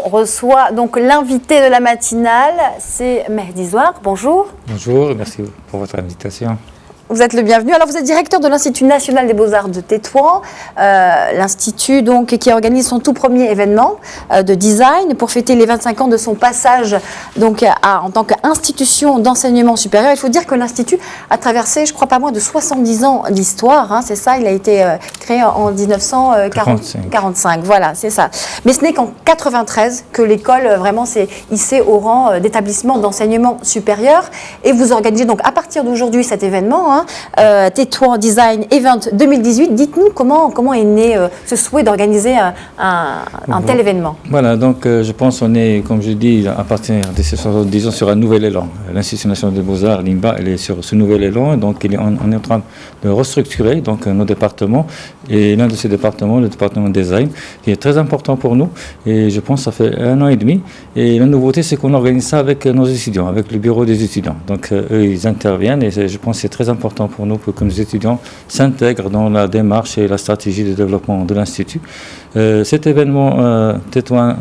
reçoit donc l'invité de la matinale, c'est Mehdi Zouak. Bonjour. Bonjour, merci pour votre invitation. Vous êtes le bienvenu. Alors, vous êtes directeur de l'Institut national des beaux-arts de Tétouan, l'institut donc qui organise son tout premier événement de design pour fêter les 25 ans de son passage donc en tant qu'institution d'enseignement supérieur. Il faut dire que l'institut a traversé, je crois, pas moins de 70 ans d'histoire. Hein, c'est ça, il a été créé en 1945. Voilà, c'est ça. Mais ce n'est qu'en 93 que l'école vraiment s'est hissée au rang d'établissement d'enseignement supérieur. Et vous organisez donc à partir d'aujourd'hui cet événement. Tétouan Design Event 2018. Dites-nous comment est né ce souhait d'organiser un tel événement. Voilà, donc je pense qu'on est, comme je dis, à partir de ces 70 ans sur un nouvel élan. L'Institut national des beaux-arts, l'INBA, elle est sur ce nouvel élan. Donc on est en train de restructurer donc, nos départements. Et l'un de ces départements, le département design, qui est très important pour nous. Et je pense que ça fait 1 an et demi. Et la nouveauté, c'est qu'on organise ça avec nos étudiants, avec le bureau des étudiants. Donc eux, ils interviennent et je pense que c'est très important pour nous pour que nos étudiants s'intègrent dans la démarche et la stratégie de développement de l'Institut. Cet événement Tétouan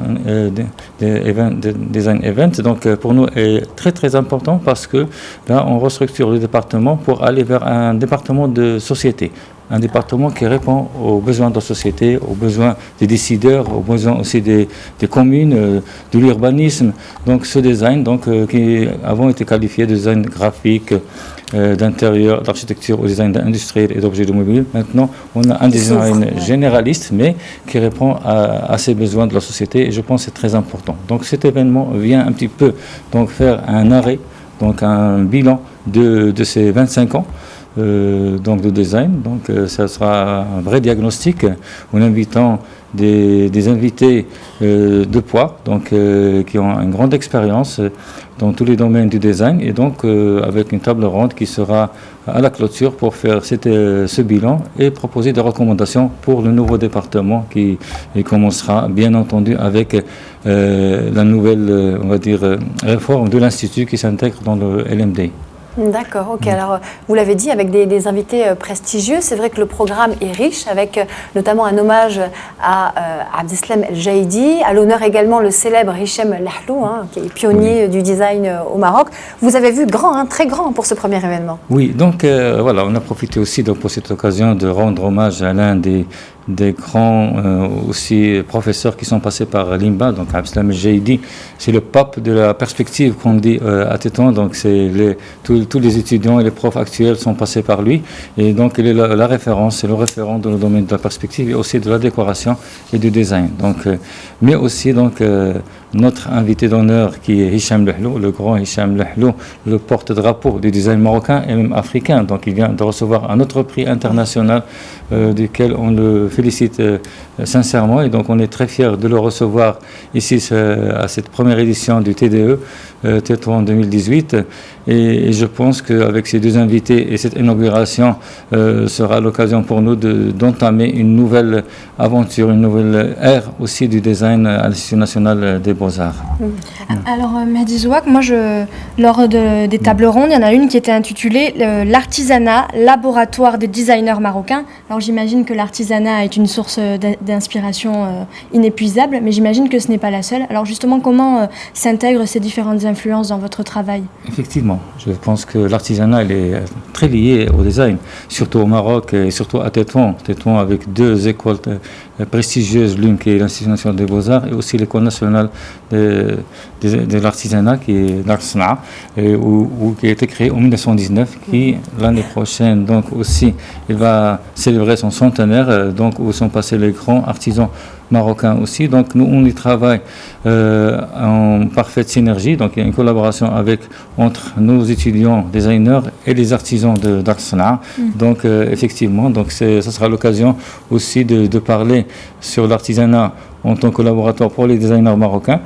Design Event, donc pour nous est très très important parce que là on restructure le département pour aller vers un département de société. Un département qui répond aux besoins de la société, aux besoins des décideurs, aux besoins aussi des communes, de l'urbanisme. Donc ce design qui avant était qualifié de design graphique, d'intérieur, d'architecture au design industriel et d'objets de mobilier. Maintenant, on a un design généraliste, mais qui répond à ces besoins de la société et je pense que c'est très important. Donc cet événement vient un petit peu donc, faire un arrêt, donc un bilan de ces 25 ans. Donc de design, donc ça sera un vrai diagnostic en invitant des invités de poids, donc qui ont une grande expérience dans tous les domaines du design et donc avec une table ronde qui sera à la clôture pour faire ce bilan et proposer des recommandations pour le nouveau département qui commencera bien entendu avec la nouvelle on va dire réforme de l'Institut qui s'intègre dans le LMD. D'accord, ok. Alors, vous l'avez dit, avec des invités prestigieux, c'est vrai que le programme est riche, avec notamment un hommage à Abdeslam El Jaïdi, à l'honneur également le célèbre Hichem Lahlou, qui est pionnier du design au Maroc. Vous avez vu grand, très grand pour ce premier événement. Oui, donc voilà, on a profité aussi pour cette occasion de rendre hommage à l'un des grands aussi professeurs qui sont passés par l'INBA, donc Abdeslam El Jaïdi, c'est le pape de la perspective qu'on dit à Tétouan, donc c'est tous les étudiants et les profs actuels sont passés par lui et donc il est la référence, c'est le référent dans le domaine de la perspective et aussi de la décoration et du design. Donc, mais aussi donc notre invité d'honneur qui est Hichem Lahlou, le grand Hichem Lahlou, le porte-drapeau du design marocain et même africain. Donc il vient de recevoir un autre prix international duquel on le félicite sincèrement et donc on est très fiers de le recevoir ici à cette première édition du TDE Tétouan 2018 et je pense qu'avec ces deux invités et cette inauguration sera l'occasion pour nous d'entamer une nouvelle aventure, une nouvelle ère aussi du design à l'Institut national des beaux-arts. Alors Mehdi Zouak, moi lors des tables rondes, il y en a une qui était intitulée l'artisanat, laboratoire des designers marocains. Alors j'imagine que l'artisanat est une source d'inspiration inépuisable, mais j'imagine que ce n'est pas la seule. Alors justement, comment s'intègrent ces différentes influences dans votre travail? Effectivement, je pense que l'artisanat il est très lié au design, surtout au Maroc et surtout à Tétouan. Tétouan avec deux écoles prestigieuses, l'une qui est l'Institut national des beaux-arts et aussi l'école nationale de l'artisanat qui est l'Arsna, qui a été créée en 1919, qui l'année prochaine donc aussi il va célébrer son centenaire, donc où sont passés les grands artisans marocains aussi. Donc nous on y travaille en parfaite synergie, donc il y a une collaboration entre nos étudiants designers et les artisans d'Arsna. Donc effectivement, donc ça sera l'occasion aussi de parler sur l'artisanat en tant que collaborateur pour les designers marocains.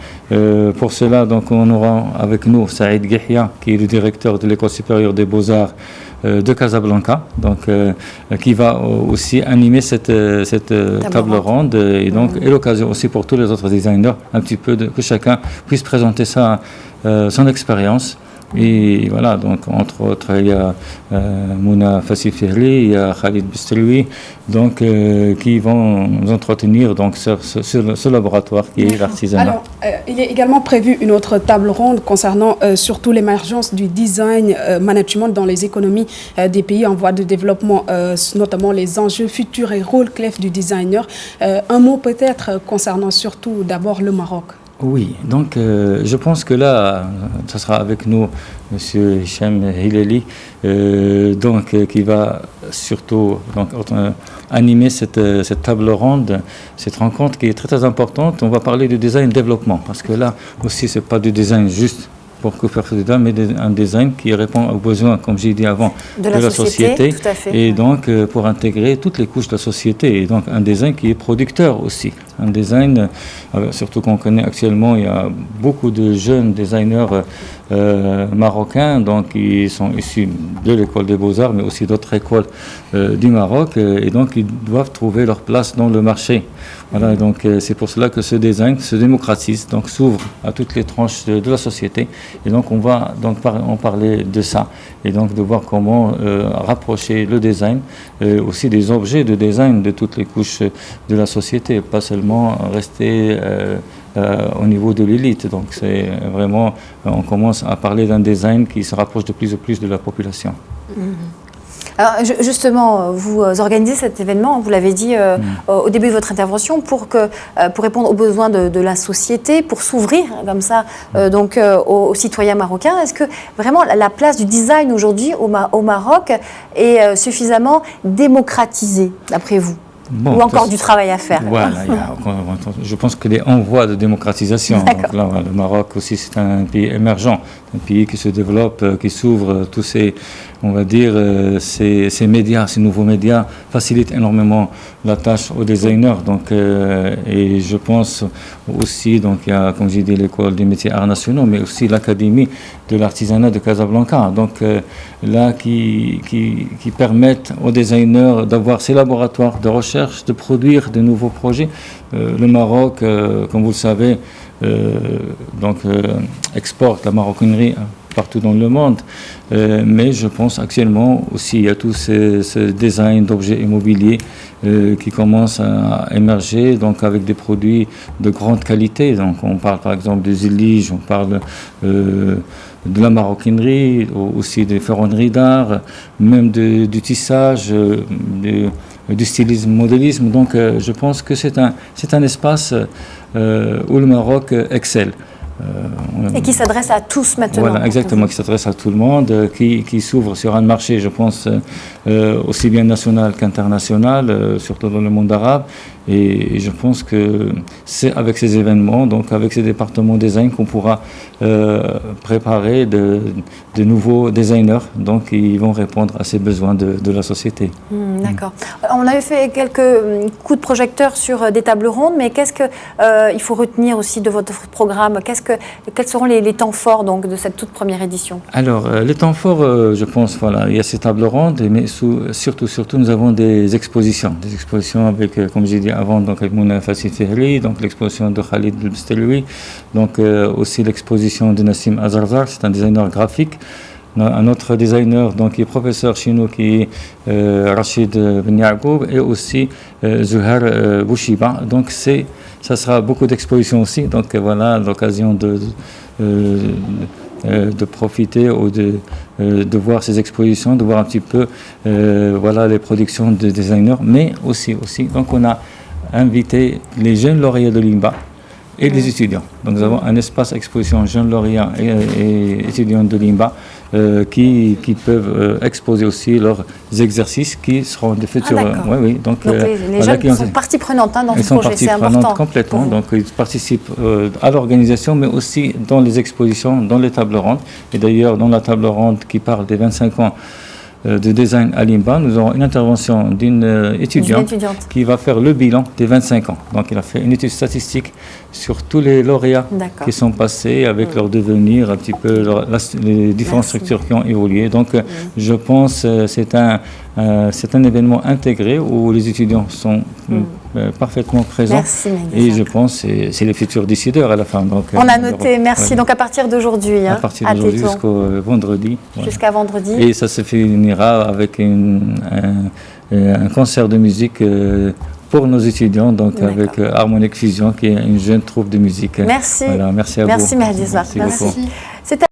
Pour cela, donc, on aura avec nous Saïd Ghia, qui est le directeur de l'École supérieure des beaux-arts de Casablanca, donc, qui va aussi animer cette table ronde et donc et l'occasion aussi pour tous les autres designers un petit peu que chacun puisse présenter son expérience Et voilà, donc entre autres, il y a Mouna Fassifirli, il y a Khalid Bistrewi, donc qui vont nous entretenir donc sur ce laboratoire qui est l'artisanat. Alors, il est également prévu une autre table ronde concernant surtout l'émergence du design management dans les économies des pays en voie de développement, notamment les enjeux futurs et rôles clés du designer. Un mot peut-être concernant surtout d'abord le Maroc. Oui, donc je pense que là, ça sera avec nous M. Hicham Hilali, qui va surtout animer cette table ronde, cette rencontre qui est très très importante. On va parler du design développement, parce que là aussi, ce n'est pas du design juste pour que faire ce design, mais un design qui répond aux besoins, comme j'ai dit avant, de la société. Tout à fait. Et donc, pour intégrer toutes les couches de la société. Et donc, un design qui est producteur aussi. Un design, surtout qu'on connaît actuellement, il y a beaucoup de jeunes designers marocains, donc qui sont issus de l'école des beaux-arts, mais aussi d'autres écoles du Maroc, et donc ils doivent trouver leur place dans le marché. Voilà, donc c'est pour cela que ce design se démocratise, donc s'ouvre à toutes les tranches de la société, et donc on va donc en parler de ça, et donc de voir comment rapprocher le design, aussi des objets de design de toutes les couches de la société, pas seulement rester au niveau de l'élite. Donc c'est vraiment, on commence à parler d'un design qui se rapproche de plus en plus de la population. Alors justement, vous organisez cet événement, vous l'avez dit au début de votre intervention, pour répondre aux besoins de la société, pour s'ouvrir comme ça aux citoyens marocains. Est-ce que vraiment la place du design aujourd'hui au Maroc est suffisamment démocratisée, d'après vous? Bon, ou encore du travail à faire? Voilà, je pense qu'il est en voie de démocratisation. Donc là, le Maroc aussi, c'est un pays émergent, un pays qui se développe, qui s'ouvre. Tous ces, on va dire, ces médias, ces nouveaux médias facilitent énormément la tâche aux designers. Donc, et je pense aussi, donc il y a, comme j'ai dit, l'école des métiers arts nationaux, mais aussi l'académie de l'artisanat de Casablanca. Donc là, qui permettent aux designers d'avoir ces laboratoires de recherche, de produire de nouveaux projets. Le Maroc, comme vous le savez, exporte la maroquinerie partout dans le monde, mais je pense actuellement aussi il y a tout ce design d'objets immobiliers qui commence à émerger, donc avec des produits de grande qualité. Donc on parle par exemple des éliges, on parle de la maroquinerie, aussi des ferronneries d'art, même du tissage, du stylisme, modélisme. Donc je pense que c'est un espace où le Maroc excelle. Et qui s'adresse à tous maintenant. Voilà, exactement, qui s'adresse à tout le monde, qui s'ouvre sur un marché, je pense, aussi bien national qu'international, surtout dans le monde arabe. Et je pense que c'est avec ces événements, donc avec ces départements design, qu'on pourra préparer de nouveaux designers, donc ils vont répondre à ces besoins de la société. D'accord. On avait fait quelques coups de projecteur sur des tables rondes, mais qu'est-ce qu'il faut retenir aussi de votre programme? Quels seront les temps forts donc, de cette toute première édition? Alors, les temps forts, je pense, voilà, il y a ces tables rondes, mais surtout, nous avons des expositions avec, comme j'ai dit avant, donc avec Mouna Fassifirli, donc l'exposition de Khalid Bistrewi, donc aussi l'exposition de Nassim Azarzar, c'est un designer graphique. Un autre designer donc, qui est professeur chez nous, qui est Rachid Ben Yacoub, et aussi Zuhair Bouchiba. Donc ça sera beaucoup d'expositions aussi. Donc voilà l'occasion de profiter ou de voir ces expositions, de voir un petit peu voilà, les productions des designers, mais aussi. Donc on a invité les jeunes lauréats de l'INBA et les étudiants. Donc nous avons un espace exposition jeunes lauréats et étudiants de l'INBA qui peuvent exposer aussi leurs exercices qui seront des futurs. Donc les jeunes sont partie prenante dans ce projet, c'est important. Complètement. Donc ils participent à l'organisation, mais aussi dans les expositions, dans les tables rondes. Et d'ailleurs, dans la table ronde qui parle des 25 ans de design à l'INBA, nous aurons une intervention d'une étudiante qui va faire le bilan des 25 ans. Donc, il a fait une étude statistique sur tous les lauréats qui sont passés avec leur devenir, un petit peu les différentes structures qui ont évolué. Donc, je pense que c'est C'est un événement intégré où les étudiants sont parfaitement présents. Merci, Mehdi Et Zouak. je pense que c'est les futurs décideurs à la fin. Donc, On a noté, merci. Ouais. Donc à partir d'aujourd'hui, À partir à d'aujourd'hui Tétouan, jusqu'au vendredi. Ouais. jusqu'à vendredi. Et ça se finira avec un concert de musique pour nos étudiants, donc D'accord. avec Harmonic Fusion, qui est une jeune troupe de musique. Merci. Voilà, merci à Merci, vous. Mehdi Zouak. Merci beaucoup. Merci. C'était